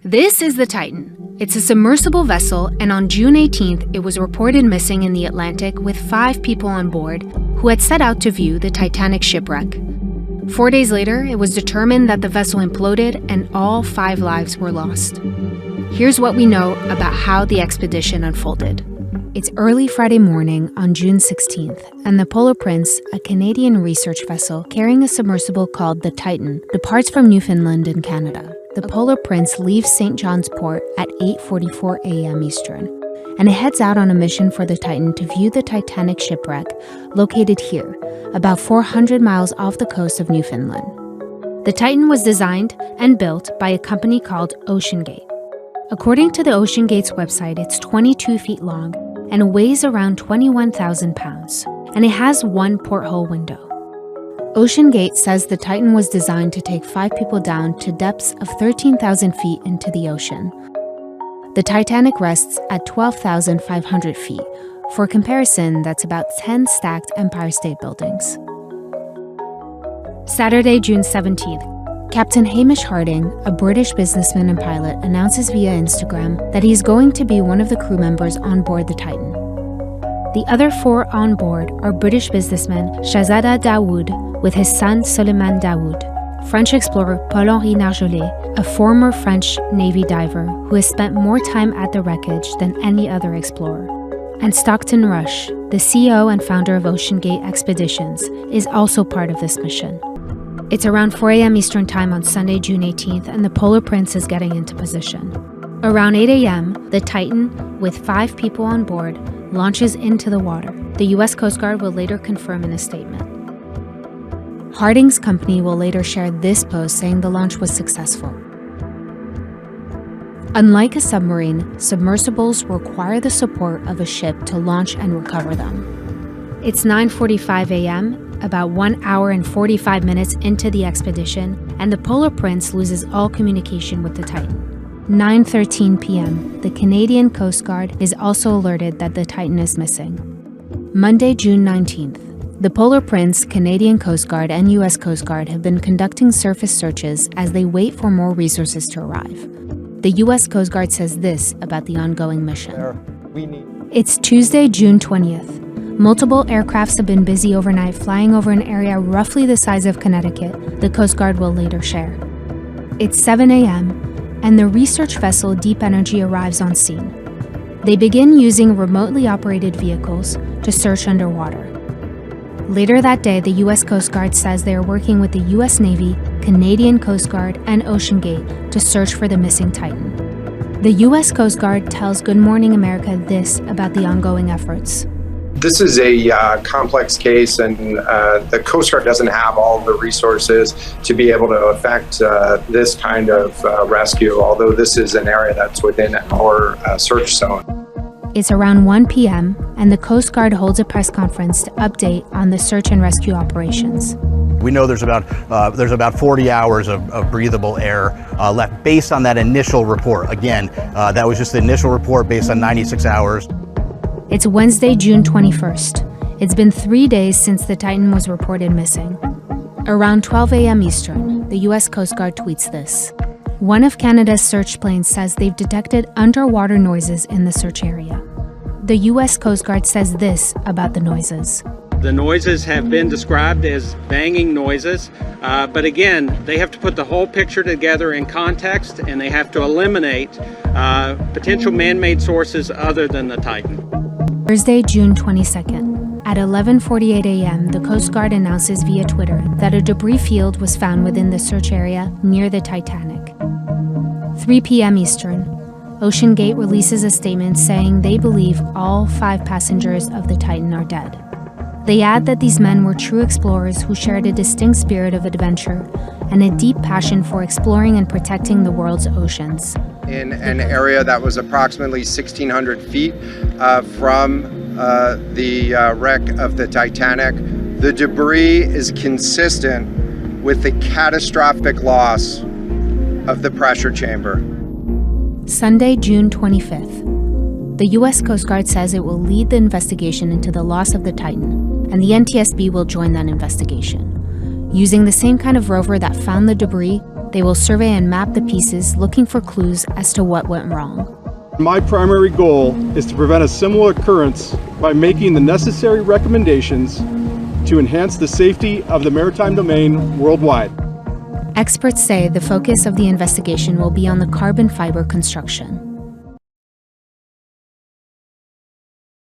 This is the Titan. It's a submersible vessel, and on June 18th, it was reported missing in the Atlantic with 5 people on board who had set out to view the Titanic shipwreck. 4 days later, it was determined that the vessel imploded and all 5 lives were lost. Here's what we know about how the expedition unfolded. It's early Friday morning on June 16th, and the Polar Prince, a Canadian research vessel carrying a submersible called the Titan, departs from Newfoundland in Canada. The Polar Prince leaves St. John's Port at 8:44 a.m. Eastern, and it heads out on a mission for the Titan to view the Titanic shipwreck located here, about 400 miles off the coast of Newfoundland. The Titan was designed and built by a company called OceanGate. According to the OceanGate's website, it's 22 feet long and weighs around 21,000 pounds, and it has 1 porthole window. OceanGate says the Titan was designed to take 5 people down to depths of 13,000 feet into the ocean. The Titanic rests at 12,500 feet. For comparison, that's about 10 stacked Empire State Buildings. Saturday, June 17th. Captain Hamish Harding, a British businessman and pilot, announces via Instagram that he's going to be one of the crew members on board the Titan. The other 4 on board are British businessman Shahzada Dawood with his son Suleiman Dawood, French explorer Paul-Henri Nargeolet, a former French Navy diver who has spent more time at the wreckage than any other explorer, and Stockton Rush, the CEO and founder of OceanGate Expeditions, is also part of this mission. It's around 4 a.m. Eastern Time on Sunday, June 18th, and the Polar Prince is getting into position. Around 8 a.m., the Titan, with 5 people on board, launches into the water. The U.S. Coast Guard will later confirm in a statement. Harding's company will later share this post saying the launch was successful. Unlike a submarine, submersibles require the support of a ship to launch and recover them. It's 9:45 a.m., about 1 hour and 45 minutes into the expedition, and the Polar Prince loses all communication with the Titan. 9:13 p.m., the Canadian Coast Guard is also alerted that the Titan is missing. Monday, June 19th. The Polar Prince, Canadian Coast Guard, and U.S. Coast Guard have been conducting surface searches as they wait for more resources to arrive. The U.S. Coast Guard says this about the ongoing mission. It's Tuesday, June 20th. Multiple aircrafts have been busy overnight flying over an area roughly the size of Connecticut, the Coast Guard will later share. It's 7 a.m., and the research vessel Deep Energy arrives on scene. They begin using remotely operated vehicles to search underwater. Later that day, the U.S. Coast Guard says they are working with the U.S. Navy, Canadian Coast Guard, and OceanGate to search for the missing Titan. The U.S. Coast Guard tells Good Morning America this about the ongoing efforts. This is a complex case, and the Coast Guard doesn't have all the resources to be able to effect this kind of rescue, although this is an area that's within our search zone. It's around 1 p.m., and the Coast Guard holds a press conference to update on the search and rescue operations. We know there's about 40 hours of breathable air left based on that initial report. Again, that was just the initial report based on 96 hours. It's Wednesday, June 21st. It's been 3 days since the Titan was reported missing. Around 12 a.m. Eastern, the U.S. Coast Guard tweets this. One of Canada's search planes says they've detected underwater noises in the search area. The U.S. Coast Guard says this about the noises. The noises have been described as banging noises, but again, they have to put the whole picture together in context, and they have to eliminate potential man-made sources other than the Titan. Thursday, June 22nd. At 11:48 a.m., the Coast Guard announces via Twitter that a debris field was found within the search area near the Titanic. 3 p.m. Eastern, OceanGate releases a statement saying they believe all 5 passengers of the Titan are dead. They add that these men were true explorers who shared a distinct spirit of adventure and a deep passion for exploring and protecting the world's oceans. In an area that was approximately 1,600 feet from the wreck of the Titanic, the debris is consistent with the catastrophic loss of the pressure chamber. Sunday, June 25th. The U.S. Coast Guard says it will lead the investigation into the loss of the Titan, and the NTSB will join that investigation. Using the same kind of rover that found the debris, They will survey and map the pieces, looking for clues as to what went wrong. My primary goal is to prevent a similar occurrence by making the necessary recommendations to enhance the safety of the maritime domain worldwide. Experts say the focus of the investigation will be on the carbon fiber construction.